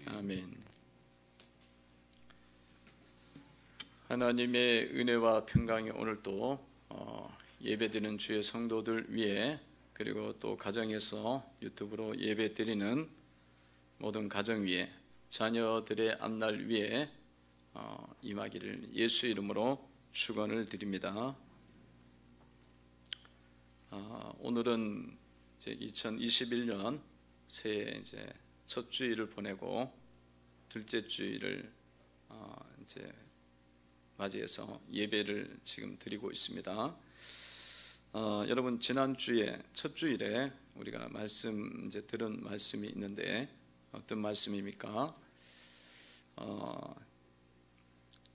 아멘. 하나님의 은혜와 평강이 오늘도 예배드리는 주의 성도들 위해, 그리고 또 가정에서 유튜브로 예배드리는 모든 가정 위에, 자녀들의 앞날 위에 임하기를 예수 이름으로 축원을 드립니다. 오늘은 이제 2021년 새해 이제 첫 주일을 보내고 둘째 주일을 이제 맞이해서 예배를 지금 드리고 있습니다. 여러분, 지난 주에 첫 주일에 우리가 말씀 이제 들은 말씀이 있는데 어떤 말씀입니까?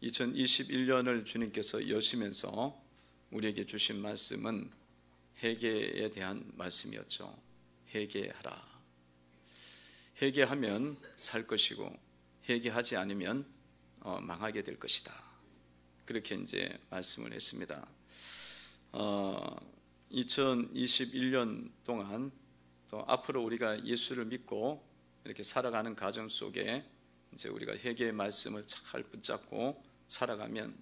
2021년을 주님께서 여시면서 우리에게 주신 말씀은 회개에 대한 말씀이었죠. 회개하라. 회개하면 살 것이고 회개하지 않으면 망하게 될 것이다. 그렇게 이제 말씀을 했습니다. 2021년 동안 또 앞으로 우리가 예수를 믿고 이렇게 살아가는 과정 속에 이제 우리가 회개의 말씀을 잘 붙잡고 살아가면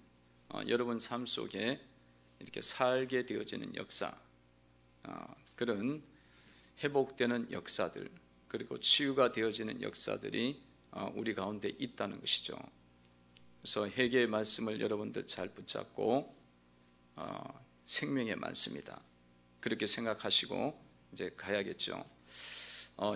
여러분 삶 속에 이렇게 살게 되어지는 역사, 그런 회복되는 역사들, 그리고 치유가 되어지는 역사들이 우리 가운데 있다는 것이죠. 그래서 회개의 말씀을 여러분들 잘 붙잡고 생명의 말씀이다, 그렇게 생각하시고 이제 가야겠죠.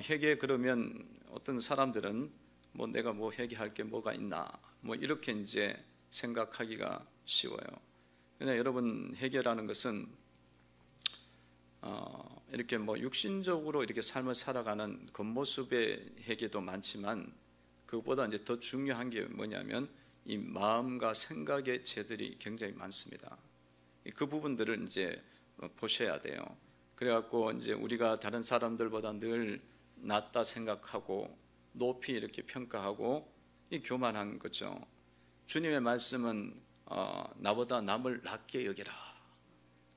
회개, 그러면 어떤 사람들은 뭐 내가 뭐 회개할 게 뭐가 있나, 뭐 이렇게 이제 생각하기가 쉬워요. 그러나 여러분, 회개라는 것은 이렇게 뭐 육신적으로 이렇게 삶을 살아가는 겉모습의 회개도 많지만 그것보다 이제 더 중요한 게 뭐냐면 이 마음과 생각의 죄들이 굉장히 많습니다. 그 부분들을 이제 보셔야 돼요. 그래갖고 이제 우리가 다른 사람들보다 늘 낫다 생각하고 높이 이렇게 평가하고 이 교만한 거죠. 주님의 말씀은 나보다 남을 낮게 여기라,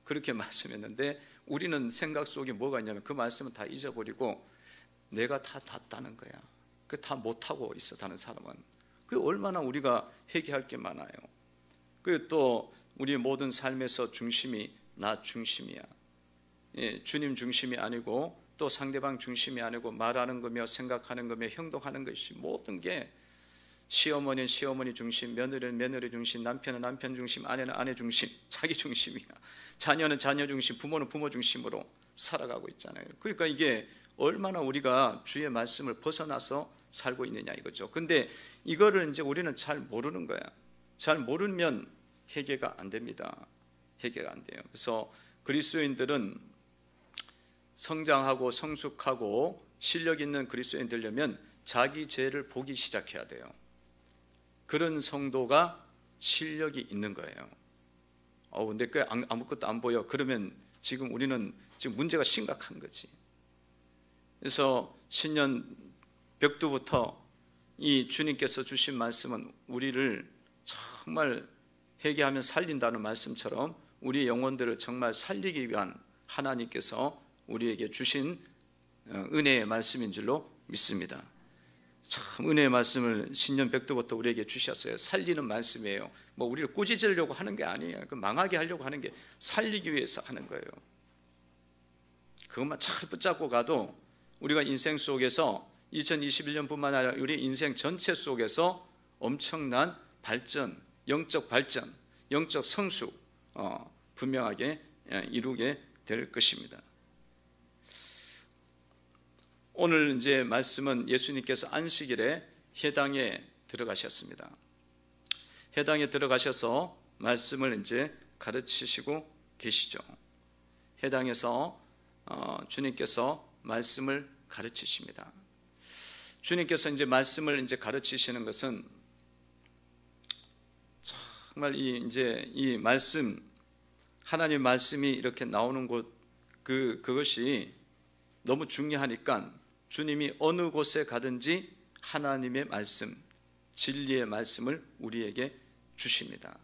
그렇게 말씀했는데 우리는 생각 속에 뭐가 있냐면 그 말씀은 다 잊어버리고 내가 다 낫다는 거야. 그 다 못하고 있어, 다른 사람은. 그 얼마나 우리가 회개할 게 많아요. 그 또 우리 모든 삶에서 중심이 나 중심이야. 주님 중심이 아니고 또 상대방 중심이 아니고 말하는 거며 생각하는 거며 행동하는 것이 모든 게 시어머니는 시어머니 중심, 며느리는 며느리 중심, 남편은 남편 중심, 아내는 아내 중심, 자기 중심이야. 자녀는 자녀 중심, 부모는 부모 중심으로 살아가고 있잖아요. 그러니까 이게 얼마나 우리가 주의 말씀을 벗어나서 살고 있느냐 이거죠. 근데 이거를 이제 우리는 잘 모르는 거야. 잘 모르면 회개가 안 됩니다. 회개가 안 돼요. 그래서 그리스도인들은 성장하고 성숙하고 실력 있는 그리스도인 되려면 자기 죄를 보기 시작해야 돼요. 그런 성도가 실력이 있는 거예요. 근데 그 아무것도 안 보여. 그러면 지금 우리는 지금 문제가 심각한 거지. 그래서 신년 벽두부터 이 주님께서 주신 말씀은 우리를 정말 회개하면 살린다는 말씀처럼 우리의 영혼들을 정말 살리기 위한 하나님께서 우리에게 주신 은혜의 말씀인 줄로 믿습니다. 참 은혜의 말씀을 신년 벽두부터 우리에게 주셨어요. 살리는 말씀이에요. 뭐 우리를 꾸짖으려고 하는 게 아니에요. 그 망하게 하려고 하는 게 살리기 위해서 하는 거예요. 그것만 잘 붙잡고 가도 우리가 인생 속에서 2021년뿐만 아니라 우리 인생 전체 속에서 엄청난 발전, 영적 발전, 영적 성숙 분명하게 이루게 될 것입니다. 오늘 이제 말씀은 예수님께서 안식일에 회당에 들어가셨습니다. 회당에 들어가셔서 말씀을 이제 가르치시고 계시죠. 회당에서 주님께서 말씀을 가르치십니다. 주님께서 이제 말씀을 이제 가르치시는 것은 정말 이 말씀, 하나님 말씀이 이렇게 나오는 곳, 그것이 너무 중요하니까 주님이 어느 곳에 가든지 하나님의 말씀, 진리의 말씀을 우리에게 주십니다.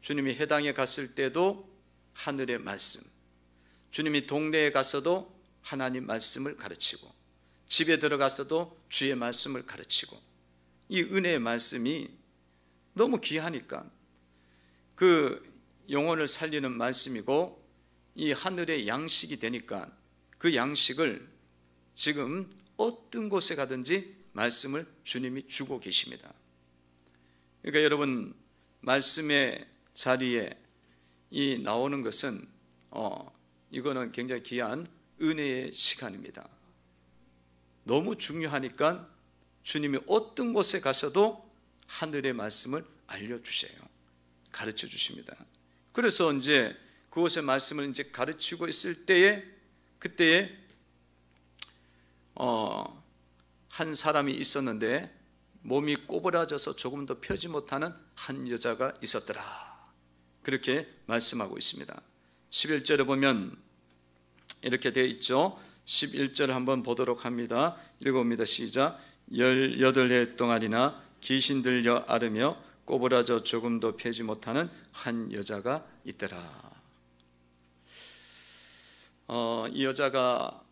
주님이 회당에 갔을 때도 하늘의 말씀, 주님이 동네에 가서도 하나님 말씀을 가르치고, 집에 들어가서도 주의 말씀을 가르치고, 이 은혜의 말씀이 너무 귀하니까 그 영혼을 살리는 말씀이고 이 하늘의 양식이 되니까 그 양식을 지금 어떤 곳에 가든지 말씀을 주님이 주고 계십니다. 그러니까 여러분, 말씀의 자리에 이 나오는 것은 이거는 굉장히 귀한 은혜의 시간입니다. 너무 중요하니까 주님이 어떤 곳에 가셔도 하늘의 말씀을 알려주세요. 가르쳐 주십니다. 그래서 이제 그곳의 말씀을 이제 가르치고 있을 때에, 그때에 한 사람이 있었는데 몸이 꼬부라져서 조금 더 펴지 못하는 한 여자가 있었더라, 그렇게 말씀하고 있습니다. 11절에 보면 이렇게 되어 있죠. 11절 한번 보도록 합니다. 읽어봅니다. 시작. 18해 동안이나 귀신 들려 앓으며 꼬부라져 조금도 펴지 못하는 한 여자가 있더라. 이 여자가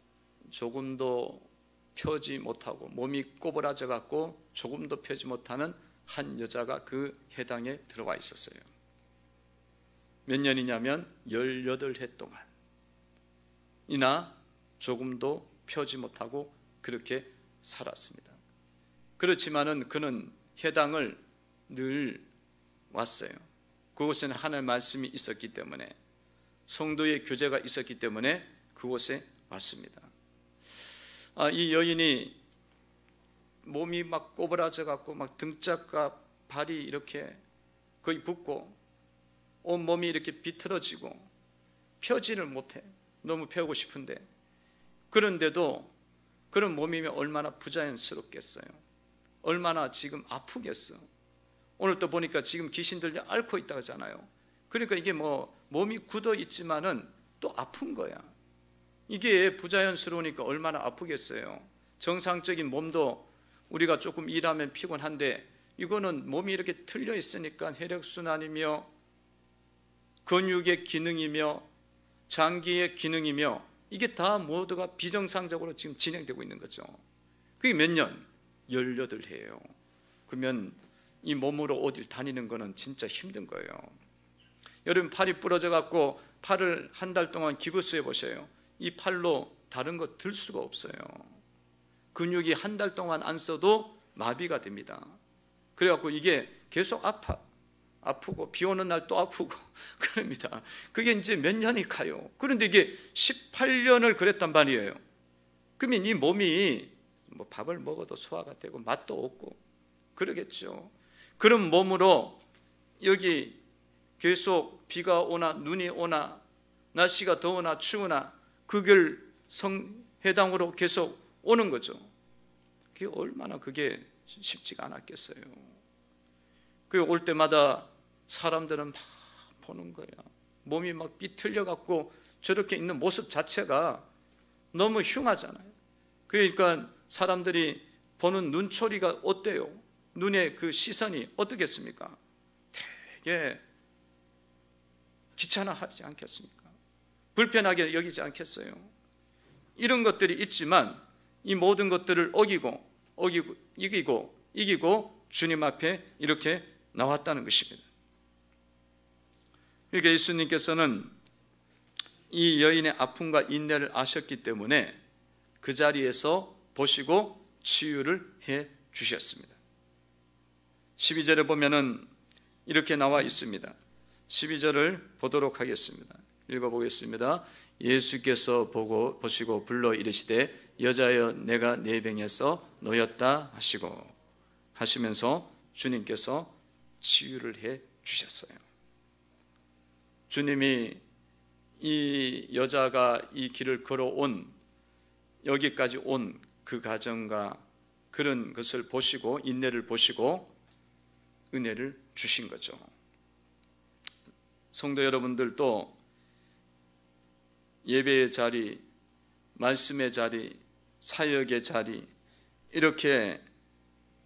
조금도 펴지 못하고 몸이 꼬부라져 갖고 조금도 펴지 못하는 한 여자가 그 해당에 들어와 있었어요. 몇 년이냐면 18해 동안이나 조금도 펴지 못하고 그렇게 살았습니다. 그렇지만은 그는 해당을 늘 왔어요. 그곳에는 하나님의 말씀이 있었기 때문에, 성도의 교제가 있었기 때문에 그곳에 왔습니다. 이 여인이 몸이 막 꼬부라져 갖고 막 등짝과 발이 이렇게 거의 붓고 온 몸이 이렇게 비틀어지고 펴지를 못해. 너무 펴고 싶은데, 그런데도 그런 몸이면 얼마나 부자연스럽겠어요. 얼마나 지금 아프겠어. 오늘 또 보니까 지금 귀신 들려 앓고 있다고 하잖아요. 그러니까 이게 뭐 몸이 굳어 있지만은 또 아픈 거야. 이게 부자연스러우니까 얼마나 아프겠어요. 정상적인 몸도 우리가 조금 일하면 피곤한데, 이거는 몸이 이렇게 틀려 있으니까 혈액순환이며 근육의 기능이며 장기의 기능이며 이게 다 모두가 비정상적으로 지금 진행되고 있는 거죠. 그게 몇 년? 18해예요. 그러면 이 몸으로 어딜 다니는 거는 진짜 힘든 거예요. 여러분, 팔이 부러져 갖고 팔을 한 달 동안 기부스해 보세요. 이 팔로 다른 거 들 수가 없어요. 근육이 한 달 동안 안 써도 마비가 됩니다. 그래갖고 이게 계속 아프고 비 오는 날 또 아프고 그럽니다. 그게 이제 몇 년이 가요. 그런데 이게 18년을 그랬단 말이에요. 그러면 이 몸이 뭐 밥을 먹어도 소화가 되고 맛도 없고 그러겠죠. 그런 몸으로 여기 계속 비가 오나 눈이 오나 날씨가 더우나 추우나 그 길 해당으로 계속 오는 거죠. 그게 얼마나 그게 쉽지가 않았겠어요. 그 올 때마다 사람들은 막 보는 거야. 몸이 막 비틀려 갖고 저렇게 있는 모습 자체가 너무 흉하잖아요. 그러니까 사람들이 보는 눈초리가 어때요? 눈의 그 시선이 어떻겠습니까? 되게 귀찮아하지 않겠습니까? 불편하게 여기지 않겠어요? 이런 것들이 있지만 이 모든 것들을 이기고 주님 앞에 이렇게 나왔다는 것입니다. 그러니까 예수님께서는 이 여인의 아픔과 인내를 아셨기 때문에 그 자리에서 보시고 치유를 해 주셨습니다. 12절에 보면은 이렇게 나와 있습니다. 12절을 보도록 하겠습니다. 읽어보겠습니다. 예수께서 보시고 불러 이르시되 여자여 내가 네 병에서 놓였다 하시면서 주님께서 치유를 해 주셨어요. 주님이 이 여자가 이 길을 걸어온 여기까지 온 그 과정과 그런 것을 보시고 인내를 보시고 은혜를 주신 거죠. 성도 여러분들도 예배의 자리, 말씀의 자리, 사역의 자리 이렇게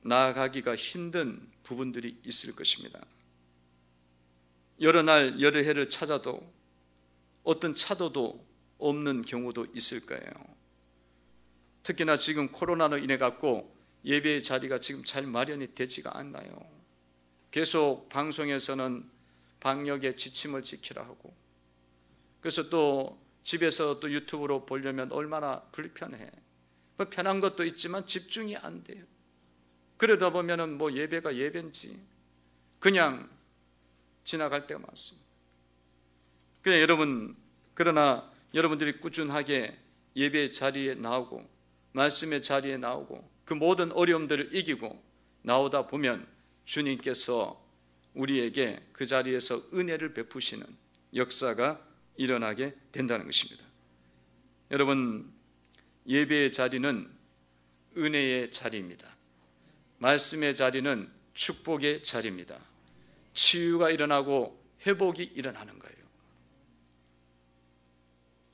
나아가기가 힘든 부분들이 있을 것입니다. 여러 날 여러 해를 찾아도 어떤 차도도 없는 경우도 있을 거예요. 특히나 지금 코로나로 인해 갖고 예배의 자리가 지금 잘 마련이 되지가 않나요? 계속 방송에서는 방역의 지침을 지키라 하고, 그래서 또 집에서 또 유튜브로 보려면 얼마나 불편해. 뭐 편한 것도 있지만 집중이 안 돼요. 그러다 보면은 뭐 예배가 예배인지 그냥 지나갈 때가 많습니다. 그러나 여러분들이 꾸준하게 예배의 자리에 나오고 말씀의 자리에 나오고 그 모든 어려움들을 이기고 나오다 보면 주님께서 우리에게 그 자리에서 은혜를 베푸시는 역사가 일어나게 된다는 것입니다. 여러분, 예배의 자리는 은혜의 자리입니다. 말씀의 자리는 축복의 자리입니다. 치유가 일어나고 회복이 일어나는 거예요.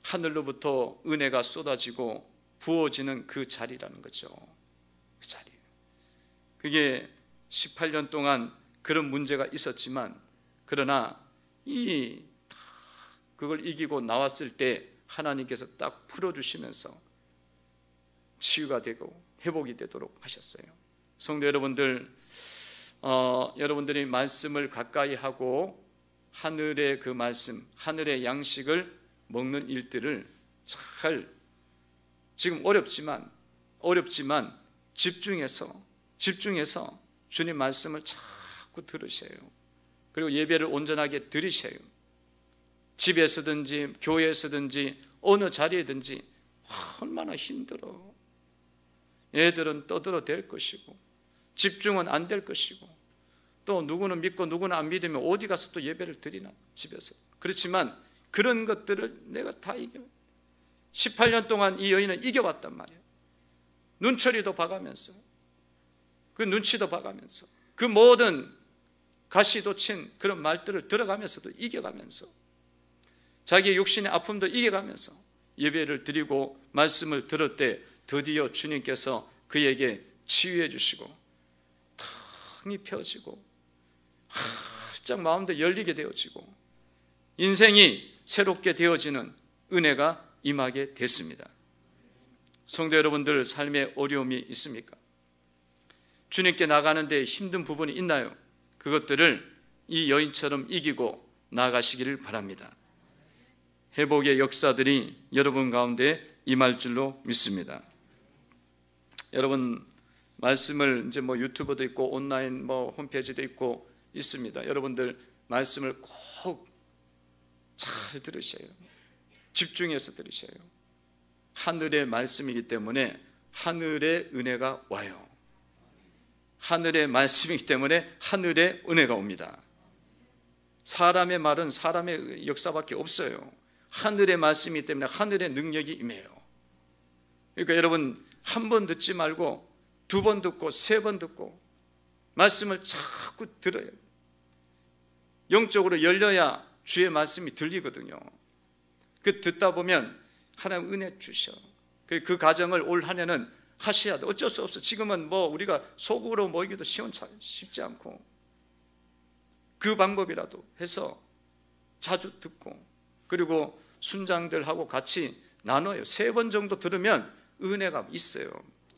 하늘로부터 은혜가 쏟아지고 부어지는 그 자리라는 거죠. 그 자리. 그게 18년 동안 그런 문제가 있었지만, 그러나 그걸 이기고 나왔을 때 하나님께서 딱 풀어주시면서 치유가 되고 회복이 되도록 하셨어요. 성도 여러분들, 여러분들이 말씀을 가까이 하고 하늘의 그 말씀, 하늘의 양식을 먹는 일들을 잘, 지금 어렵지만 집중해서 주님 말씀을 자꾸 들으셔요. 그리고 예배를 온전하게 드리셔요. 집에서든지 교회에서든지 어느 자리에든지 얼마나 힘들어. 애들은 떠들어댈 것이고 집중은 안 될 것이고, 또 누구는 믿고 누구는 안 믿으면 어디 가서 또 예배를 드리나, 집에서. 그렇지만 그런 것들을 내가 다 이겨. 18년 동안 이 여인은 이겨왔단 말이에요. 눈초리도 봐가면서, 그 눈치도 봐가면서, 그 모든 가시도 친 그런 말들을 들어가면서도 이겨가면서, 자기의 육신의 아픔도 이겨가면서 예배를 드리고 말씀을 들을 때 드디어 주님께서 그에게 치유해 주시고 텅이 펴지고 활짝 마음도 열리게 되어지고 인생이 새롭게 되어지는 은혜가 임하게 됐습니다. 성도 여러분들, 삶에 어려움이 있습니까? 주님께 나가는데 힘든 부분이 있나요? 그것들을 이 여인처럼 이기고 나가시기를 바랍니다. 회복의 역사들이 여러분 가운데 임할 줄로 믿습니다. 여러분, 말씀을 이제 뭐 유튜브도 있고 온라인 뭐 홈페이지도 있고 있습니다. 여러분들 말씀을 꼭 잘 들으셔요. 집중해서 들으셔요. 하늘의 말씀이기 때문에 하늘의 은혜가 와요. 하늘의 말씀이기 때문에 하늘의 은혜가 옵니다. 사람의 말은 사람의 역사밖에 없어요. 하늘의 말씀이기 때문에 하늘의 능력이 임해요. 그러니까 여러분, 한 번 듣지 말고 두 번 듣고 세 번 듣고 말씀을 자꾸 들어요. 영적으로 열려야 주의 말씀이 들리거든요. 그 듣다 보면 하나님 은혜 주셔. 그 과정을 올 한 해는 하셔야 돼. 어쩔 수 없어. 지금은 뭐 우리가 소국으로 모이기도 쉽지 않고, 그 방법이라도 해서 자주 듣고, 그리고 순장들하고 같이 나눠요. 3번 정도 들으면 은혜가 있어요.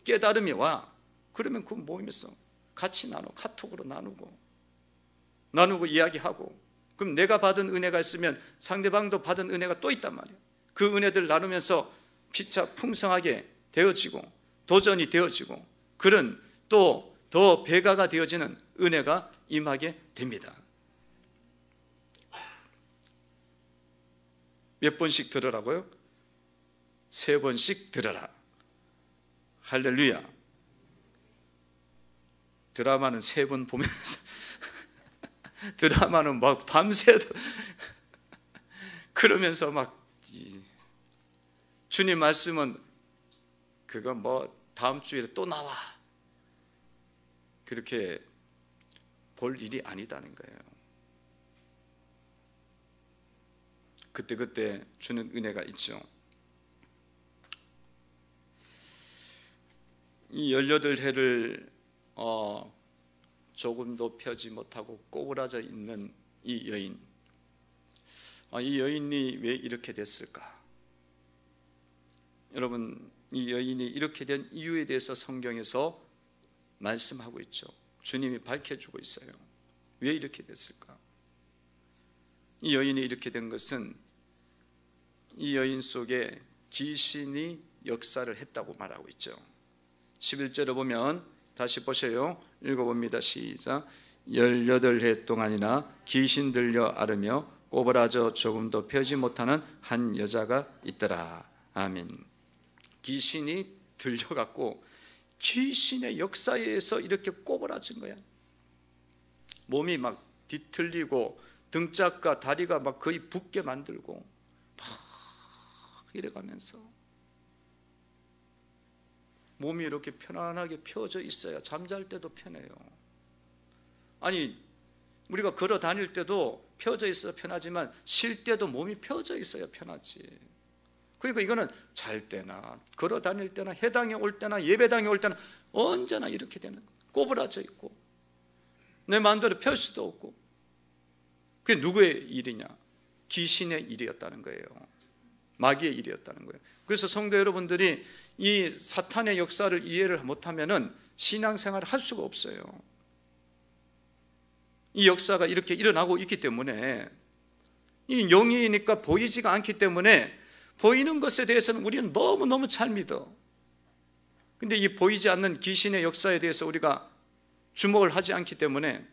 깨달음이 와. 그러면 그 모임에서 같이 카톡으로 나누고 이야기하고, 그럼 내가 받은 은혜가 있으면 상대방도 받은 은혜가 또 있단 말이에요. 그 은혜들 나누면서 피차 풍성하게 되어지고 도전이 되어지고, 그런 또 더 배가가 되어지는 은혜가 임하게 됩니다. 몇 번씩 들으라고요? 3번씩 들어라. 할렐루야. 드라마는 3번 보면서 드라마는 막 밤새도 그러면서 막 주님 말씀은 그거 뭐 다음 주에 또 나와, 그렇게 볼 일이 아니다는 거예요. 그때 주는 은혜가 있죠. 이 18해를 조금도 펴지 못하고 꼬부라져 있는 이 여인, 이 여인이 왜 이렇게 됐을까? 여러분, 이 여인이 이렇게 된 이유에 대해서 성경에서 말씀하고 있죠. 주님이 밝혀주고 있어요. 왜 이렇게 됐을까? 이 여인이 이렇게 된 것은 이 여인 속에 귀신이 역사를 했다고 말하고 있죠. 11절에 보면 다시 보세요. 읽어봅니다. 시작. 18해 동안이나 귀신 들려 앓으며 꼬부라져 조금도 펴지 못하는 한 여자가 있더라. 아멘. 귀신이 들려갖고 귀신의 역사에 의해서 이렇게 꼬부라진 거야. 몸이 막 뒤틀리고 등짝과 다리가 막 거의 붓게 만들고 막 이래가면서 몸이 이렇게 편안하게 펴져 있어야 잠잘 때도 편해요. 아니 우리가 걸어 다닐 때도 펴져 있어야 편하지만 쉴 때도 몸이 펴져 있어야 편하지. 그러니까 이거는 잘 때나 걸어 다닐 때나 해당에 올 때나 예배당에 올 때나 언제나 이렇게 되는 거예요. 꼬부라져 있고 내 마음대로 펼 수도 없고. 그게 누구의 일이냐? 귀신의 일이었다는 거예요. 마귀의 일이었다는 거예요. 그래서 성도 여러분들이 이 사탄의 역사를 이해를 못하면은 신앙생활을 할 수가 없어요. 이 역사가 이렇게 일어나고 있기 때문에 이 영이니까 보이지가 않기 때문에 보이는 것에 대해서는 우리는 너무너무 잘 믿어. 근데 이 보이지 않는 귀신의 역사에 대해서 우리가 주목을 하지 않기 때문에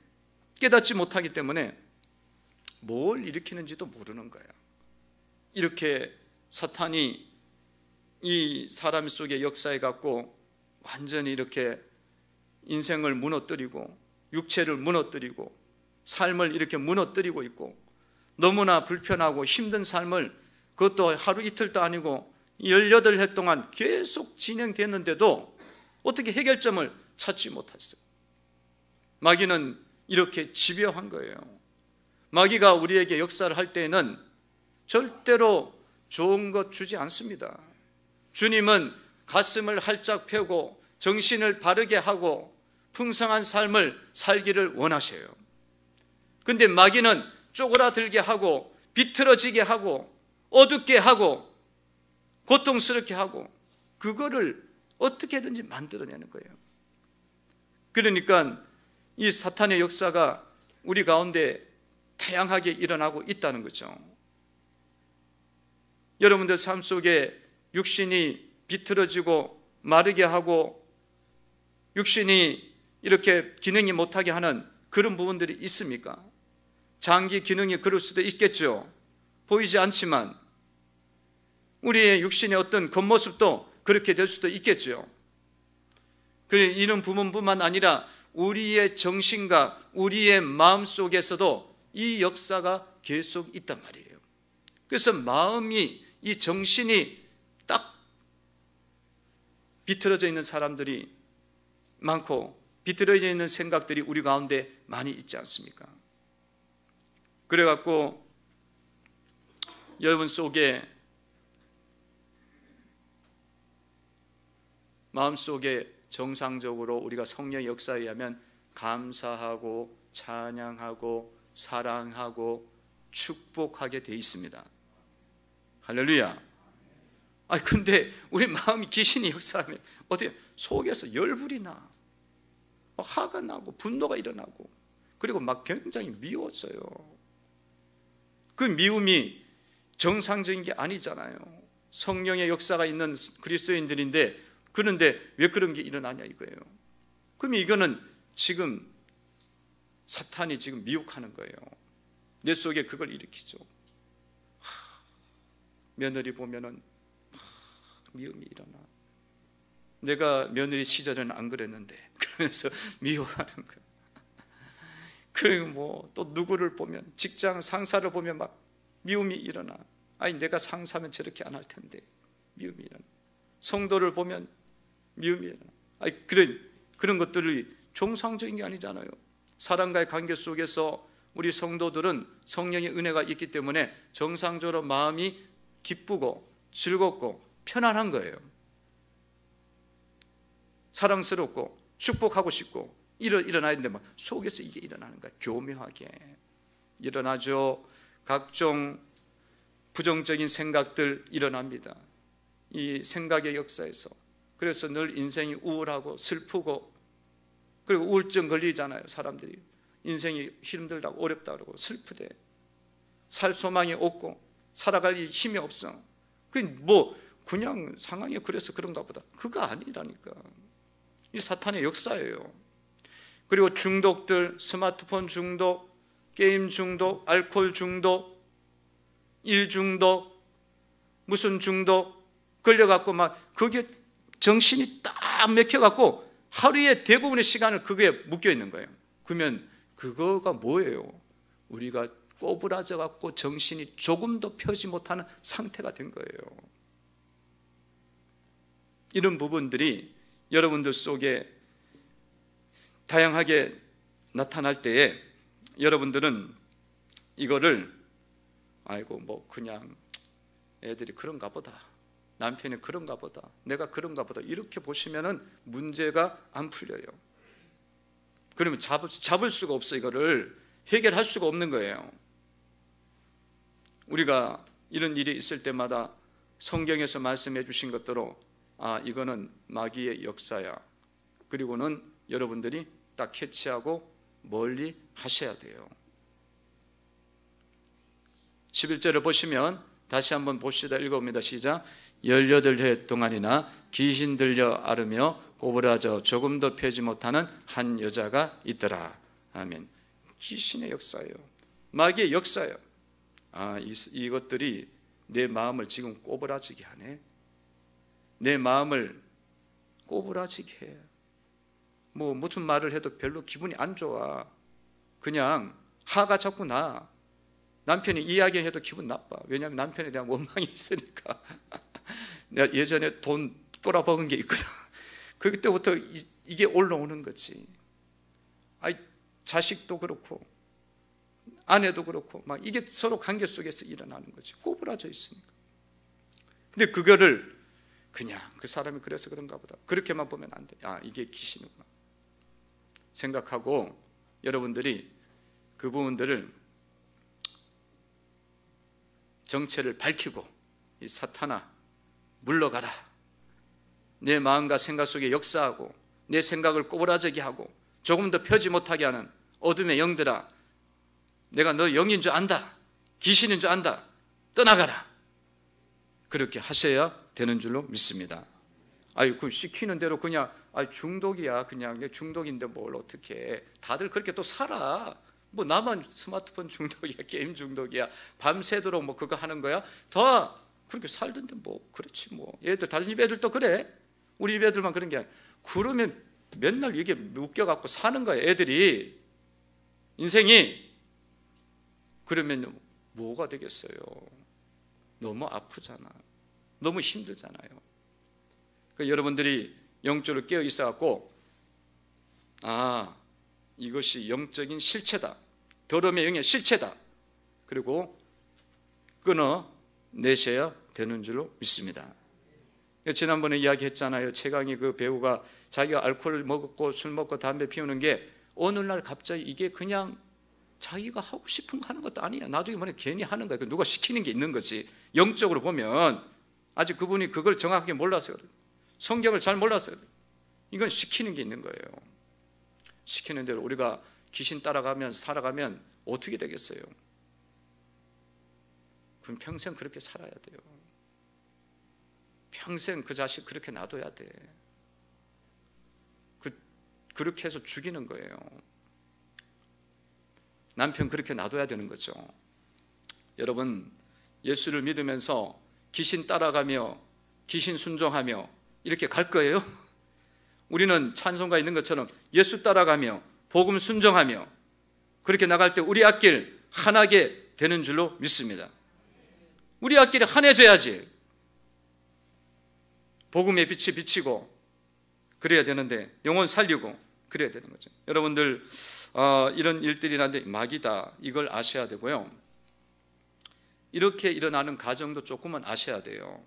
깨닫지 못하기 때문에 뭘 일으키는지도 모르는 거야. 이렇게 사탄이 이 사람 속의 역사에 갖고 완전히 이렇게 인생을 무너뜨리고 육체를 무너뜨리고 삶을 이렇게 무너뜨리고 있고 너무나 불편하고 힘든 삶을 그것도 하루 이틀도 아니고 18해 동안 계속 진행됐는데도 어떻게 해결점을 찾지 못했어요. 마귀는 이렇게 집요한 거예요. 마귀가 우리에게 역사를 할 때에는 절대로 좋은 것 주지 않습니다. 주님은 가슴을 활짝 펴고 정신을 바르게 하고 풍성한 삶을 살기를 원하셔요. 근데 마귀는 쪼그라들게 하고 비틀어지게 하고 어둡게 하고 고통스럽게 하고 그거를 어떻게든지 만들어내는 거예요. 그러니까 이 사탄의 역사가 우리 가운데 다양하게 일어나고 있다는 거죠. 여러분들 삶 속에 육신이 비틀어지고 마르게 하고 육신이 이렇게 기능이 못하게 하는 그런 부분들이 있습니까? 장기 기능이 그럴 수도 있겠죠. 보이지 않지만 우리의 육신의 어떤 겉모습도 그렇게 될 수도 있겠죠. 이런 부분뿐만 아니라 우리의 정신과 우리의 마음 속에서도 이 역사가 계속 있단 말이에요. 그래서 마음이 이 정신이 딱 비틀어져 있는 사람들이 많고 비틀어져 있는 생각들이 우리 가운데 많이 있지 않습니까? 그래갖고 여러분 속에 마음속에 정상적으로 우리가 성령의 역사에 의하면 감사하고 찬양하고 사랑하고 축복하게 돼 있습니다. 할렐루야. 근데 우리 마음이 귀신이 역사하면 어떻게 속에서 열불이 나, 화가 나고 분노가 일어나고 그리고 막 굉장히 미워져요. 그 미움이 정상적인 게 아니잖아요. 성령의 역사가 있는 그리스도인들인데 그런데 왜 그런 게 일어나냐 이거예요. 그럼 이거는 지금 사탄이 지금 미혹하는 거예요. 내 속에 그걸 일으키죠. 며느리 보면은 미움이 일어나. 내가 며느리 시절에는 안 그랬는데 그래서 미워하는 거예요. 그리고 뭐 또 누구를 보면 직장 상사를 보면 막 미움이 일어나. 아니 내가 상사면 저렇게 안 할 텐데 미움이 일어나. 성도를 보면 미움이 일어나. 아니 그런 것들이 정상적인 게 아니잖아요. 사람과의 관계 속에서 우리 성도들은 성령의 은혜가 있기 때문에 정상적으로 마음이 기쁘고 즐겁고 편안한 거예요. 사랑스럽고 축복하고 싶고 일어나야 되는데 막 속에서 이게 일어나는 거야. 교묘하게 일어나죠. 각종 부정적인 생각들 일어납니다. 이 생각의 역사에서. 그래서 늘 인생이 우울하고 슬프고, 그리고 우울증 걸리잖아요. 사람들이 인생이 힘들다고 어렵다고 그러고 슬프대, 살 소망이 없고 살아갈 힘이 없어. 그냥 상황이 그래서 그런가 보다. 그거 아니라니까. 이 사탄의 역사예요. 그리고 중독들, 스마트폰 중독, 게임 중독, 알코올 중독, 일 중독, 무슨 중독 걸려갖고 막 그게 정신이 딱 맥혀갖고 하루의 대부분의 시간을 그거에 묶여 있는 거예요. 그러면 그거가 뭐예요? 우리가 꼬부라져 갖고 정신이 조금도 펴지 못하는 상태가 된 거예요. 이런 부분들이 여러분들 속에 다양하게 나타날 때에 여러분들은 이거를 아이고 그냥 애들이 그런가 보다, 남편이 그런가 보다, 내가 그런가 보다, 이렇게 보시면은 문제가 안 풀려요. 그러면 잡을 수가 없어. 이거를 해결할 수가 없는 거예요. 우리가 이런 일이 있을 때마다 성경에서 말씀해 주신 것대로 이거는 마귀의 역사야. 그리고는 여러분들이 딱 캐치하고 멀리 하셔야 돼요. 11절을 보시면 다시 한번 봅시다. 읽어봅니다. 시작. 18해 동안이나 귀신 들려 앓으며 꼬부라져 조금도 펴지 못하는 한 여자가 있더라. 아멘. 귀신의 역사예요. 마귀의 역사예요. 이것들이 내 마음을 지금 꼬부라지게 하네. 내 마음을 꼬부라지게 해. 무슨 말을 해도 별로 기분이 안 좋아. 그냥 화가 자꾸 나. 남편이 이야기해도 기분 나빠. 왜냐하면 남편에 대한 원망이 있으니까. 내가 예전에 돈 꼬라박은 게 있거든. 그때부터 이게 올라오는 거지. 자식도 그렇고 아내도 그렇고 막 이게 서로 관계 속에서 일어나는 거지. 꼬부라져 있으니까. 근데 그거를 그냥 그 사람이 그래서 그런가 보다, 그렇게만 보면 안 돼. 이게 귀신이구나 생각하고 여러분들이 그 부분들을 정체를 밝히고, 이 사탄아 물러가라. 내 마음과 생각 속에 역사하고 내 생각을 꼬부라지게 하고 조금 더 펴지 못하게 하는 어둠의 영들아, 내가 너 영인 줄 안다, 귀신인 줄 안다, 떠나가라. 그렇게 하셔야 되는 줄로 믿습니다. 그 시키는 대로 그냥 중독이야, 그냥 중독인데 뭘 어떻게 다들 그렇게 또 살아. 나만 스마트폰 중독이야, 게임 중독이야, 밤새도록 그거 하는 거야. 다 그렇게 살던데 그렇지 얘들 다른 집 애들도 그래. 우리 집 애들만 그런 게 아니야. 그러면 맨날 이게 묶여갖고 사는 거야, 애들이. 인생이. 그러면 뭐가 되겠어요? 너무 아프잖아. 너무 힘들잖아요. 그러니까 여러분들이 영적으로 깨어 있어갖고 이것이 영적인 실체다, 더러움의 영의 실체다, 그리고 끊어내셔야 되는 줄로 믿습니다. 지난번에 이야기했잖아요. 최강희 그 배우가 자기가 알코올을 먹었고 술 먹고 담배 피우는 게 어느 날 갑자기 이게 그냥 자기가 하고 싶은 거 하는 것도 아니야. 나중에 괜히 하는 거야. 누가 시키는 게 있는 거지. 영적으로 보면 아직 그분이 그걸 정확하게 몰라서 그래요. 성경을 잘 몰라서 그래요. 이건 시키는 게 있는 거예요. 시키는 대로 우리가 귀신 따라가면 살아가면 어떻게 되겠어요? 그럼 평생 그렇게 살아야 돼요. 평생 그 자식 그렇게 놔둬야 돼. 그렇게 해서 죽이는 거예요. 남편 그렇게 놔둬야 되는 거죠. 여러분, 예수를 믿으면서 귀신 따라가며 귀신 순종하며 이렇게 갈 거예요? 우리는 찬송가 있는 것처럼 예수 따라가며 복음 순종하며 그렇게 나갈 때 우리 앞길 환하게 되는 줄로 믿습니다. 우리 앞길이 환해져야지 복음의 빛이 비치고 그래야 되는데, 영혼 살리고 그래야 되는 거죠. 여러분들 이런 일들이 나는데 마귀다, 이걸 아셔야 되고요. 이렇게 일어나는 과정도 조금은 아셔야 돼요.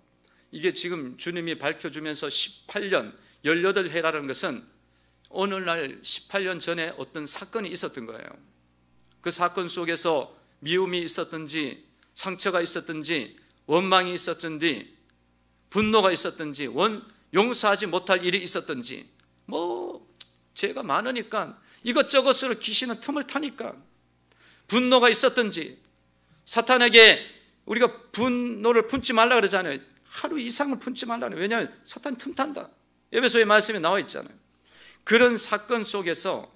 이게 지금 주님이 밝혀주면서 18년 18해라는 것은 어느 날 18년 전에 어떤 사건이 있었던 거예요. 그 사건 속에서 미움이 있었든지 상처가 있었든지 원망이 있었든지 분노가 있었든지 용서하지 못할 일이 있었든지 죄가 많으니까 이것저것으로 귀신은 틈을 타니까 분노가 있었든지 사탄에게 우리가 분노를 품지 말라 그러잖아요. 하루 이상을 품지 말라는. 왜냐하면 사탄이 틈탄다. 에베소의 말씀에 나와 있잖아요. 그런 사건 속에서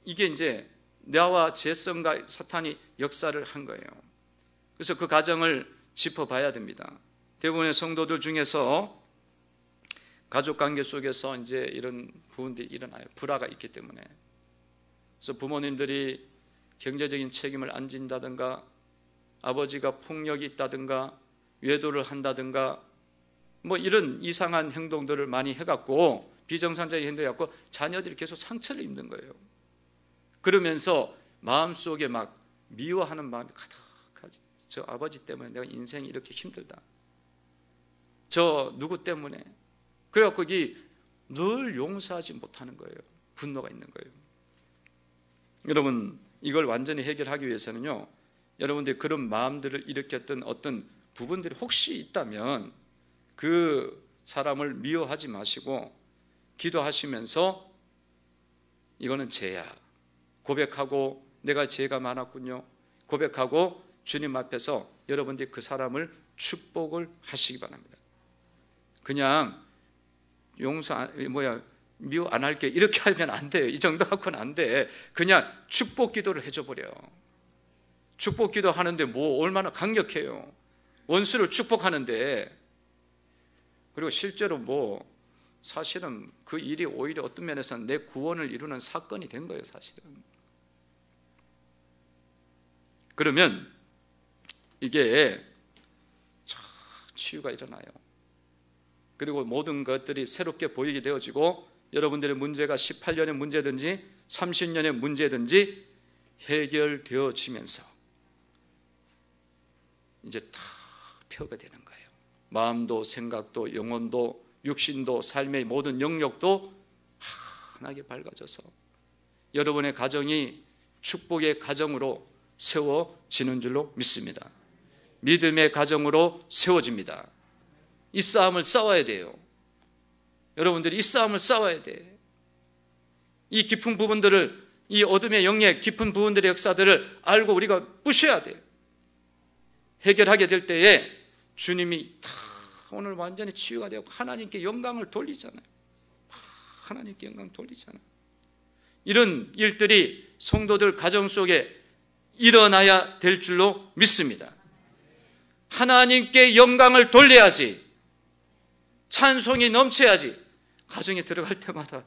이게 이제 나와 죄성과 사탄이 역사를 한 거예요. 그래서 그 과정을 짚어봐야 됩니다. 대부분의 성도들 중에서 가족관계 속에서 이제 이런 부분들이 일어나요. 불화가 있기 때문에. 그래서 부모님들이 경제적인 책임을 안 진다든가, 아버지가 폭력이 있다든가, 외도를 한다든가, 이런 이상한 행동들을 많이 해갖고, 비정상적인 행동해갖고 자녀들이 계속 상처를 입는 거예요. 그러면서 마음속에 막 미워하는 마음이 가득하지. 저 아버지 때문에 내가 인생이 이렇게 힘들다. 저 누구 때문에. 그래갖고 늘 용서하지 못하는 거예요. 분노가 있는 거예요. 여러분, 이걸 완전히 해결하기 위해서는요, 여러분들이 그런 마음들을 일으켰던 어떤 부분들이 혹시 있다면 그 사람을 미워하지 마시고 기도하시면서 이거는 죄야, 고백하고 내가 죄가 많았군요, 고백하고 주님 앞에서 여러분들이 그 사람을 축복을 하시기 바랍니다. 그냥 미워 안 할게 이렇게 하면 안 돼요. 이 정도 갖고는 안 돼. 그냥 축복 기도를 해줘 버려. 축복 기도 하는데 얼마나 강력해요. 원수를 축복하는데. 그리고 실제로 사실은 그 일이 오히려 어떤 면에서는 내 구원을 이루는 사건이 된 거예요, 사실은. 그러면 이게 치유가 일어나요. 그리고 모든 것들이 새롭게 보이게 되어지고 여러분들의 문제가 18년의 문제든지 30년의 문제든지 해결되어지면서 이제 다 펴가 되는 거예요. 마음도 생각도 영혼도 육신도 삶의 모든 영역도 환하게 밝아져서 여러분의 가정이 축복의 가정으로 세워지는 줄로 믿습니다. 믿음의 가정으로 세워집니다. 이 싸움을 싸워야 돼요. 여러분들이 이 싸움을 싸워야 돼. 이 깊은 부분들을, 이 어둠의 영의 깊은 부분들의 역사들을 알고 우리가 부셔야 돼. 해결하게 될 때에 주님이 다 오늘 완전히 치유가 되고 하나님께 영광을 돌리잖아요. 하나님께 영광 돌리잖아요. 이런 일들이 성도들 가정 속에 일어나야 될 줄로 믿습니다. 하나님께 영광을 돌려야지, 찬송이 넘쳐야지. 가정에 들어갈 때마다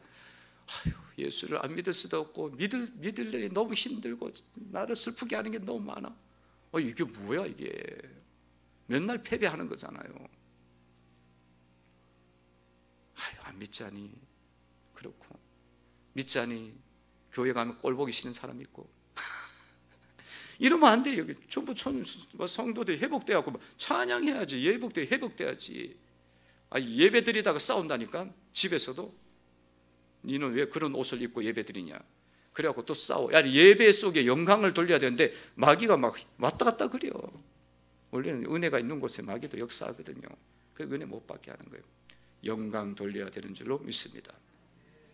예수를 안 믿을 수도 없고 믿을 일이 너무 힘들고 나를 슬프게 하는 게 너무 많아. 이게 뭐야, 이게 맨날 패배하는 거잖아요. 안 믿자니 그렇고, 믿자니 교회 가면 꼴 보기 싫은 사람 있고. 이러면 안 돼. 여기 전부 성도들이 회복돼갖고 찬양해야지. 회복돼야지. 예배 드리다가 싸운다니까. 집에서도 니는 왜 그런 옷을 입고 예배 드리냐. 그래갖고 또 싸워. 예배 속에 영광을 돌려야 되는데 마귀가 막 왔다 갔다 그래요. 원래는 은혜가 있는 곳에 마귀도 역사하거든요. 그 은혜 못 받게 하는 거예요. 영광 돌려야 되는 줄로 믿습니다.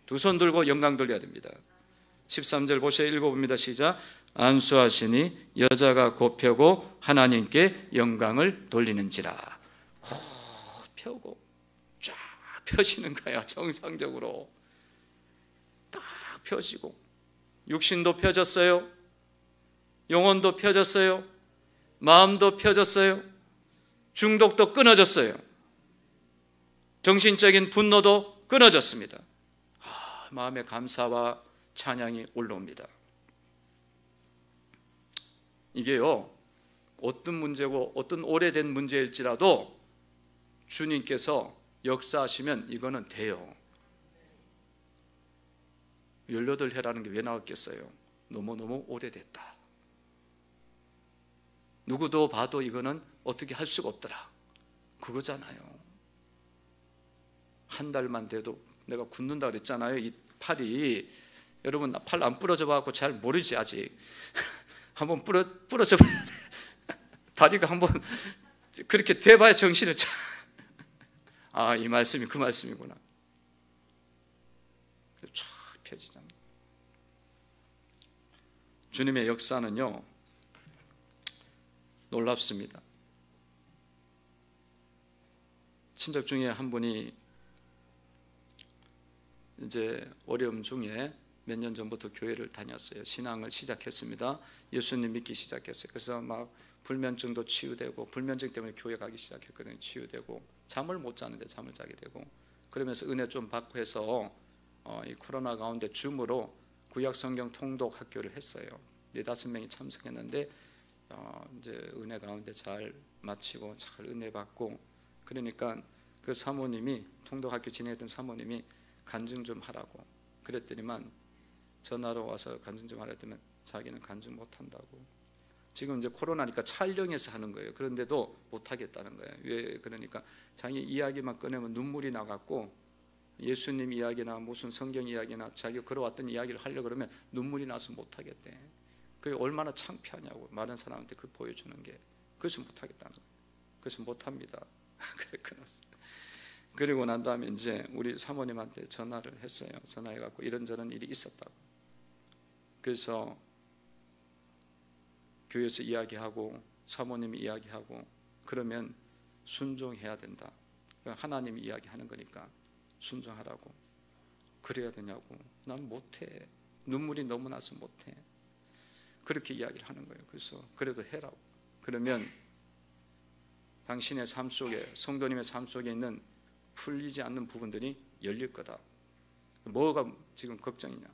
두 손 들고 영광 돌려야 됩니다. 13절 보세요. 읽어봅니다. 시작. 안수하시니 여자가 곧 펴고 하나님께 영광을 돌리는지라. 곧 펴고 쫙 펴지는 거야. 정상적으로 딱 펴지고, 육신도 펴졌어요, 영혼도 펴졌어요, 마음도 펴졌어요, 중독도 끊어졌어요, 정신적인 분노도 끊어졌습니다. 마음의 감사와 찬양이 올라옵니다. 이게요, 어떤 문제고 어떤 오래된 문제일지라도 주님께서 역사하시면 이거는 돼요. 18해라는 게 왜 나왔겠어요? 너무너무 오래됐다. 누구도 봐도 이거는 어떻게 할 수가 없더라, 그거잖아요. 한 달만 돼도 내가 굳는다 그랬잖아요. 이 팔이, 여러분 팔 안 부러져 봐갖고 잘 모르지 아직. 한번 부러져 봐야 돼. 다리가 한번 그렇게 돼봐야 정신을 차. 아, 이 말씀이 그 말씀이구나. 쫙 펴지잖아요. 주님의 역사는요, 놀랍습니다. 친척 중에 한 분이 이제 어려움 중에 몇 년 전부터 교회를 다녔어요. 신앙을 시작했습니다. 예수님 믿기 시작했어요. 그래서 막 불면증도 치유되고, 불면증 때문에 교회 가기 시작했거든요. 치유되고, 잠을 못 자는데 잠을 자게 되고, 그러면서 은혜 좀 받고 해서 이 코로나 가운데 줌으로 구약 성경 통독 학교를 했어요. 4-5명이 참석했는데 이제 은혜 가운데 잘 마치고 잘 은혜 받고, 그러니까 그 사모님이, 통독 학교 진행했던 사모님이 간증 좀 하라고 그랬더니만, 전화로 와서 간증 좀 하라 했더니 자기는 간증 못 한다고. 지금 이제 코로나니까 촬영해서 하는 거예요. 그런데도 못 하겠다는 거예요. 왜 그러니까 자기 이야기만 꺼내면 눈물이 나갖고, 예수님 이야기나 무슨 성경 이야기나 자기가 걸어왔던 이야기를 하려고 그러면 눈물이 나서 못 하겠대. 그게 얼마나 창피하냐고, 많은 사람한테 그 보여주는 게. 그래서 못 하겠다는 거예요. 그래서 못 합니다. 그래 끊었어요. 그리고 난 다음에 이제 우리 사모님한테 전화를 했어요. 전화해갖고 이런저런 일이 있었다고. 그래서 교회에서 이야기하고 사모님이 이야기하고, 그러면 순종해야 된다. 하나님이 이야기하는 거니까 순종하라고. 그래야 되냐고. 난 못해. 눈물이 너무 나서 못해. 그렇게 이야기를 하는 거예요. 그래서 그래도 해라고. 그러면 당신의 삶 속에, 성도님의 삶 속에 있는 풀리지 않는 부분들이 열릴 거다. 뭐가 지금 걱정이냐?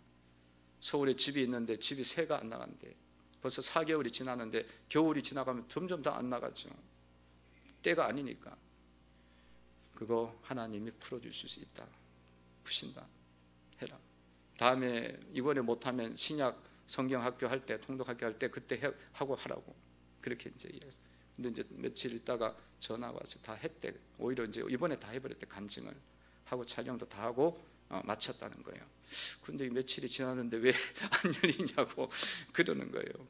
서울에 집이 있는데 집이 새가 안 나간대. 벌써 4개월이 지났는데 겨울이 지나가면 점점 더 안 나가죠. 때가 아니니까. 그거 하나님이 풀어주실 수 있다. 푸신다. 해라. 다음에 이번에 못하면 신약 성경 학교 할 때, 통독 학교 할 때 그때 하고 하라고. 그렇게 이제 이야기했어요. 근데 이제 며칠 있다가 전화 와서 다 했대. 오히려 이제 이번에 다 해버렸대. 간증을 하고 촬영도 다 하고 마쳤다는 거예요. 근데 며칠이 지났는데 왜 안 열리냐고 그러는 거예요.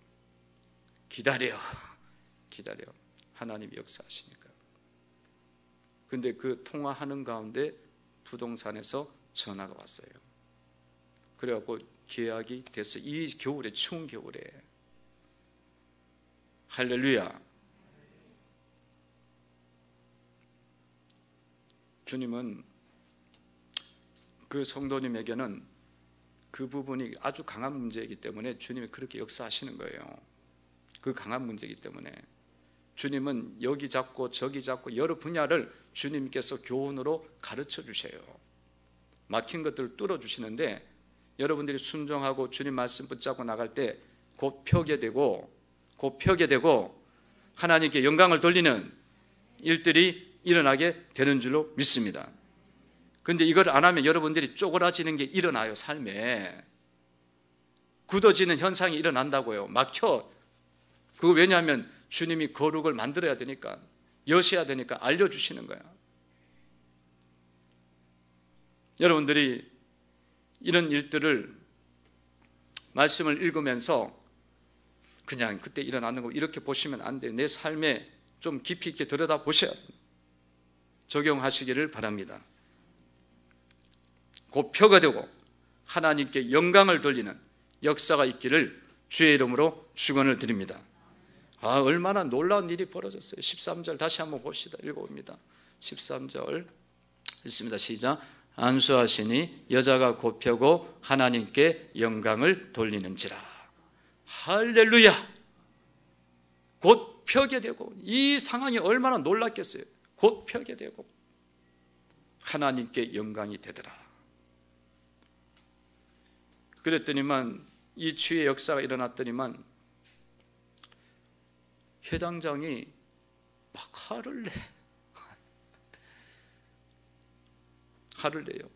기다려. 하나님이 역사하시니까. 근데 그 통화하는 가운데 부동산에서 전화가 왔어요. 그래갖고 계약이 됐어요. 이 겨울에, 추운 겨울에. 할렐루야. 주님은 그 성도님에게는 그 부분이 아주 강한 문제이기 때문에 주님이 그렇게 역사하시는 거예요. 그 강한 문제이기 때문에 주님은 여기 잡고 저기 잡고 여러 분야를 주님께서 교훈으로 가르쳐 주셔요. 막힌 것들을 뚫어 주시는데, 여러분들이 순종하고 주님 말씀 붙잡고 나갈 때 곧 펴게 되고 하나님께 영광을 돌리는 일들이 일어나게 되는 줄로 믿습니다. 그런데 이걸 안 하면 여러분들이 쪼그라지는 게 일어나요. 삶에 굳어지는 현상이 일어난다고요. 막혀. 그거 왜냐하면 주님이 거룩을 만들어야 되니까, 여셔야 되니까 알려주시는 거야. 여러분들이 이런 일들을 말씀을 읽으면서 그냥 그때 일어나는 거 이렇게 보시면 안 돼요. 내 삶에 좀 깊이 있게 들여다 보셔야 돼요. 적용하시기를 바랍니다. 곧 표가 되고 하나님께 영광을 돌리는 역사가 있기를 주의 이름으로 축원을 드립니다. 얼마나 놀라운 일이 벌어졌어요. 13절 다시 한번 봅시다. 읽어봅니다. 13절 읽습니다. 시작. 안수하시니 여자가 곧 펴고 하나님께 영광을 돌리는지라. 할렐루야. 곧 펴게 되고, 이 상황이 얼마나 놀랐겠어요. 곧 펴게 되고 하나님께 영광이 되더라. 그랬더니만 이 치유의 역사가 일어났더니만 회당장이 막 화를 내요.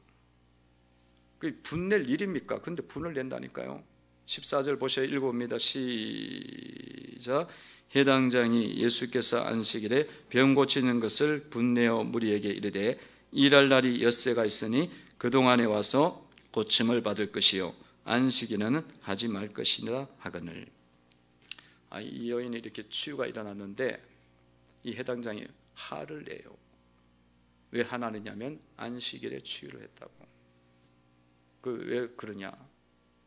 그게 분낼 일입니까? 근데 분을 낸다니까요. 14절 보셔야 읽어봅니다. 시작. 회당장이 예수께서 안식일에 병 고치는 것을 분내어 무리에게 이르되 일할 날이 엿새가 있으니 그동안에 와서 고침을 받을 것이요 안식일에는 하지 말 것이라 하거늘. 이 여인이 이렇게 치유가 일어났는데 이 회당장이 화를 내요. 왜 하나느냐면 안식일에 치유를 했다고. 왜 그러냐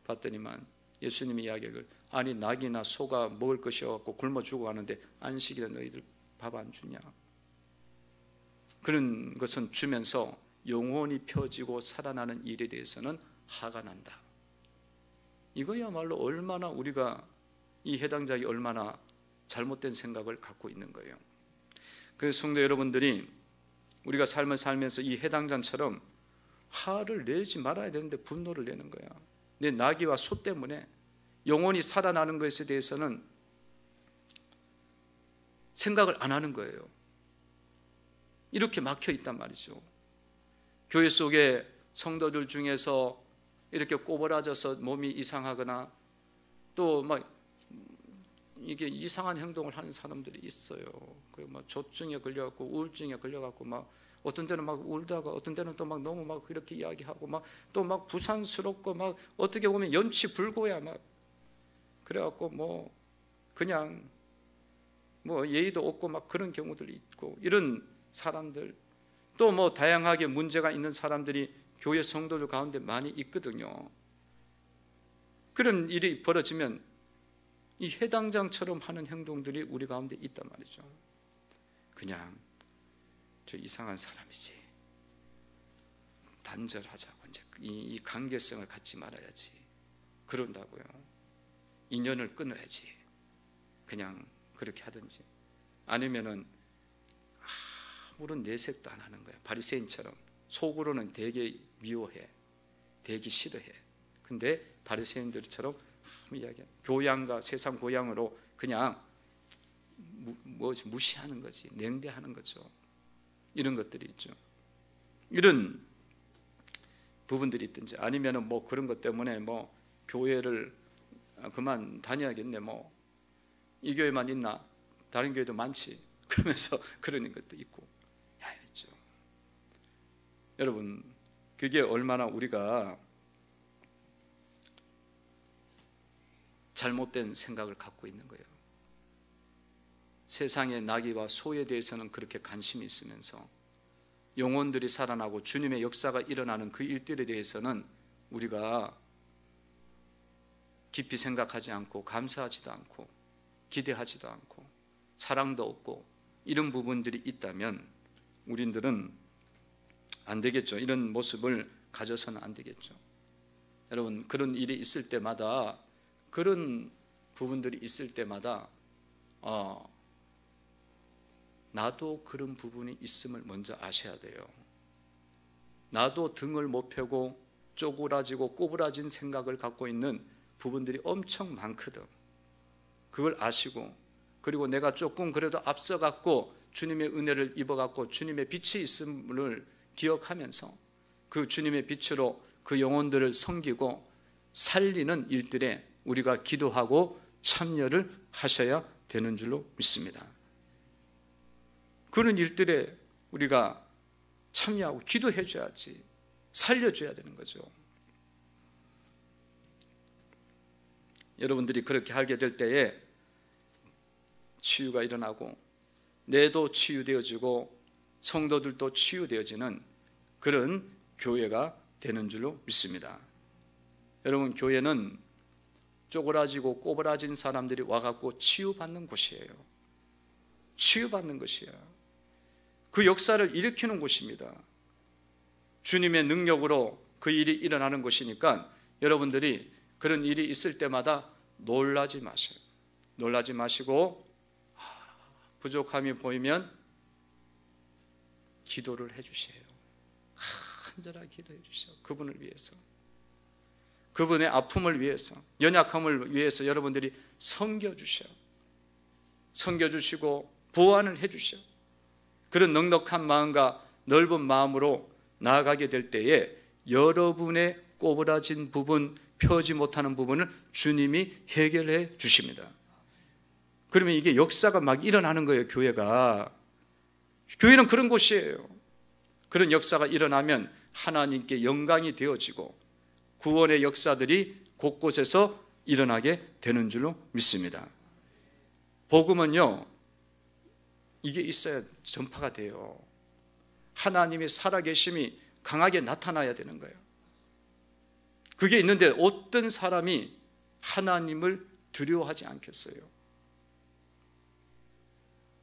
봤더니만 예수님이 이야기를, 아니 낙이나 소가 먹을 것이어갖고 굶어 죽어가는데 안식일에 너희들 밥 안 주냐. 그런 것은 주면서 영혼이 펴지고 살아나는 일에 대해서는 화가 난다. 이거야말로 얼마나 우리가, 이 해당자가 얼마나 잘못된 생각을 갖고 있는 거예요. 그래서 성도 여러분들이 우리가 삶을 살면서 이 해당자처럼 화를 내지 말아야 되는데 분노를 내는 거야. 내 나귀와 소 때문에 영혼이 살아나는 것에 대해서는 생각을 안 하는 거예요. 이렇게 막혀 있단 말이죠. 교회 속에 성도들 중에서 이렇게 꼬부라져서 몸이 이상하거나 또 막 이게 이상한 행동을 하는 사람들이 있어요. 막 조증에 걸려갖고 우울증에 걸려갖고 막 어떤 때는 막 울다가 어떤 때는 또 막 너무 막 이렇게 이야기하고 막 또 막 부산스럽고 막 어떻게 보면 연치불고야 막 그래갖고 뭐 그냥 뭐 예의도 없고 막 그런 경우들이 있고, 이런 사람들 또 뭐 다양하게 문제가 있는 사람들이 교회 성도들 가운데 많이 있거든요. 그런 일이 벌어지면 이 해당장처럼 하는 행동들이 우리 가운데 있단 말이죠. 그냥 저 이상한 사람이지, 단절하자고, 이제 이 관계성을 갖지 말아야지 그런다고요. 인연을 끊어야지, 그냥 그렇게 하든지, 아니면은 아무런 내색도 안 하는 거야. 바리새인처럼 속으로는 되게 미워해, 되게 싫어해. 근데 바리새인들처럼 이야기해. 교양과 세상 고양으로 그냥 무시하는 거지, 냉대하는 거죠. 이런 것들이 있죠. 이런 부분들이 있든지, 아니면은 뭐 그런 것 때문에 뭐 교회를 그만 다녀야겠네, 뭐 이 교회만 있나, 다른 교회도 많지, 그러면서 그러는 것도 있고, 있죠. 여러분, 그게 얼마나 우리가 잘못된 생각을 갖고 있는 거예요. 세상의 나귀와 소에 대해서는 그렇게 관심이 있으면서 영혼들이 살아나고 주님의 역사가 일어나는 그 일들에 대해서는 우리가 깊이 생각하지 않고 감사하지도 않고 기대하지도 않고 사랑도 없고, 이런 부분들이 있다면 우리들은 안 되겠죠. 이런 모습을 가져서는 안 되겠죠. 여러분, 그런 일이 있을 때마다, 그런 부분들이 있을 때마다 나도 그런 부분이 있음을 먼저 아셔야 돼요. 나도 등을 못 펴고 쪼그라지고 꼬부라진 생각을 갖고 있는 부분들이 엄청 많거든. 그걸 아시고, 그리고 내가 조금 그래도 앞서갖고 주님의 은혜를 입어갖고 주님의 빛이 있음을 기억하면서 그 주님의 빛으로 그 영혼들을 섬기고 살리는 일들에 우리가 기도하고 참여를 하셔야 되는 줄로 믿습니다. 그런 일들에 우리가 참여하고 기도해 줘야지, 살려줘야 되는 거죠. 여러분들이 그렇게 하게 될 때에 치유가 일어나고 내도 치유되어지고 성도들도 치유되어지는 그런 교회가 되는 줄로 믿습니다. 여러분, 교회는 쪼그라지고 꼬부라진 사람들이 와갖고 치유받는 곳이에요. 치유받는 것이야. 그 역사를 일으키는 곳입니다. 주님의 능력으로 그 일이 일어나는 곳이니까 여러분들이 그런 일이 있을 때마다 놀라지 마세요. 놀라지 마시고 부족함이 보이면 기도를 해주세요. 간절하게 기도해 주세요. 그분을 위해서, 그분의 아픔을 위해서, 연약함을 위해서 여러분들이 섬겨주셔. 섬겨주시고 보완을 해주셔. 그런 넉넉한 마음과 넓은 마음으로 나아가게 될 때에 여러분의 꼬부라진 부분, 펴지 못하는 부분을 주님이 해결해 주십니다. 그러면 이게 역사가 막 일어나는 거예요. 교회는 그런 곳이에요. 그런 역사가 일어나면 하나님께 영광이 되어지고 구원의 역사들이 곳곳에서 일어나게 되는 줄로 믿습니다. 복음은요, 이게 있어야 전파가 돼요. 하나님의 살아계심이 강하게 나타나야 되는 거예요. 그게 있는데 어떤 사람이 하나님을 두려워하지 않겠어요?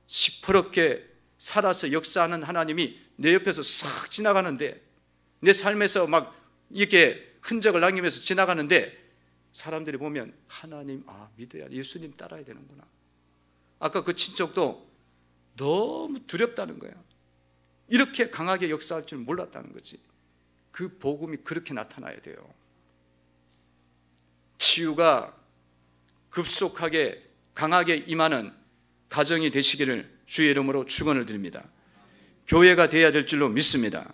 시퍼렇게 살아서 역사하는 하나님이 내 옆에서 싹 지나가는데, 내 삶에서 막 이렇게 흔적을 남기면서 지나가는데, 사람들이 보면 하나님 믿어야, 예수님 따라야 되는구나. 아까 그 친척도 너무 두렵다는 거야. 이렇게 강하게 역사할 줄 몰랐다는 거지. 그 복음이 그렇게 나타나야 돼요. 치유가 급속하게 강하게 임하는 가정이 되시기를 주의 이름으로 축원을 드립니다. 교회가 돼야 될 줄로 믿습니다.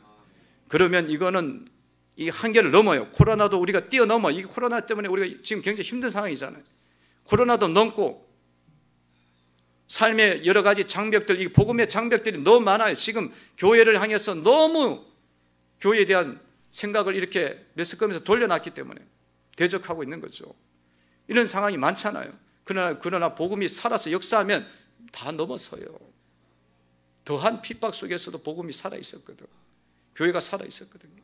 그러면 이거는 이 한계를 넘어요. 코로나도 우리가 뛰어넘어. 이 코로나 때문에 우리가 지금 굉장히 힘든 상황이잖아요. 코로나도 넘고 삶의 여러 가지 장벽들, 이 복음의 장벽들이 너무 많아요. 지금 교회를 향해서 너무 교회에 대한 생각을 이렇게 매스컴에서 돌려놨기 때문에 대적하고 있는 거죠. 이런 상황이 많잖아요. 그러나 복음이 살아서 역사하면 다 넘어서요. 더한 핍박 속에서도 복음이 살아있었거든. 교회가 살아있었거든요.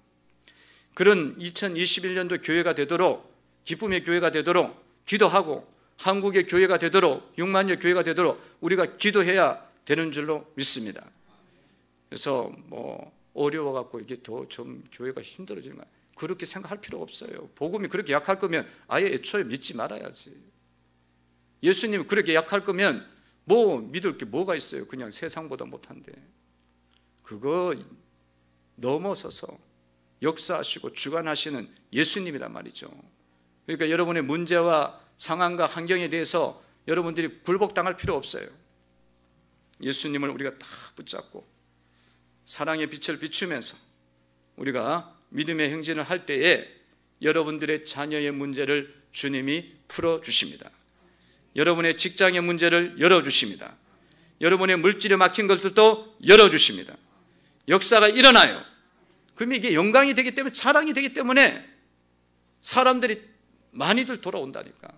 그런 2021년도 교회가 되도록, 기쁨의 교회가 되도록 기도하고, 한국의 교회가 되도록, 6만여 교회가 되도록 우리가 기도해야 되는 줄로 믿습니다. 그래서 어려워갖고 이게 더 좀 교회가 힘들어지는 거야, 그렇게 생각할 필요 없어요. 복음이 그렇게 약할 거면 아예 애초에 믿지 말아야지. 예수님이 그렇게 약할 거면 믿을 게 뭐가 있어요? 그냥 세상보다 못한데. 그거 넘어서서 역사하시고 주관하시는 예수님이란 말이죠. 그러니까 여러분의 문제와 상황과 환경에 대해서 여러분들이 굴복당할 필요 없어요. 예수님을 우리가 딱 붙잡고 사랑의 빛을 비추면서 우리가 믿음의 행진을 할 때에 여러분들의 자녀의 문제를 주님이 풀어주십니다. 여러분의 직장의 문제를 열어주십니다. 여러분의 물질에 막힌 것들도 열어주십니다. 역사가 일어나요. 그러면 이게 영광이 되기 때문에, 자랑이 되기 때문에 사람들이 많이들 돌아온다니까.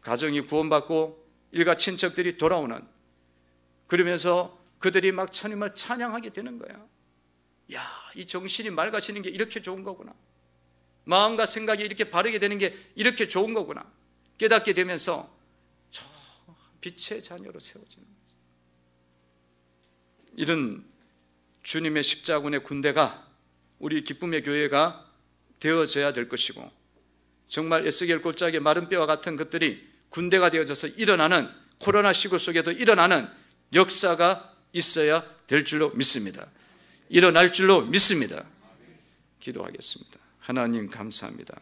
가정이 구원받고 일가 친척들이 돌아오는, 그러면서 그들이 막 주님을 찬양하게 되는 거야. 야, 이 정신이 맑아지는 게 이렇게 좋은 거구나. 마음과 생각이 이렇게 바르게 되는 게 이렇게 좋은 거구나. 깨닫게 되면서 저 빛의 자녀로 세워지는 거죠. 이런 주님의 십자군의 군대가 우리 기쁨의 교회가 되어져야 될 것이고, 정말 에스겔 골짜기의 마른 뼈와 같은 것들이 군대가 되어져서 일어나는, 코로나 시국 속에도 일어나는 역사가 있어야 될 줄로 믿습니다. 일어날 줄로 믿습니다. 기도하겠습니다. 하나님 감사합니다.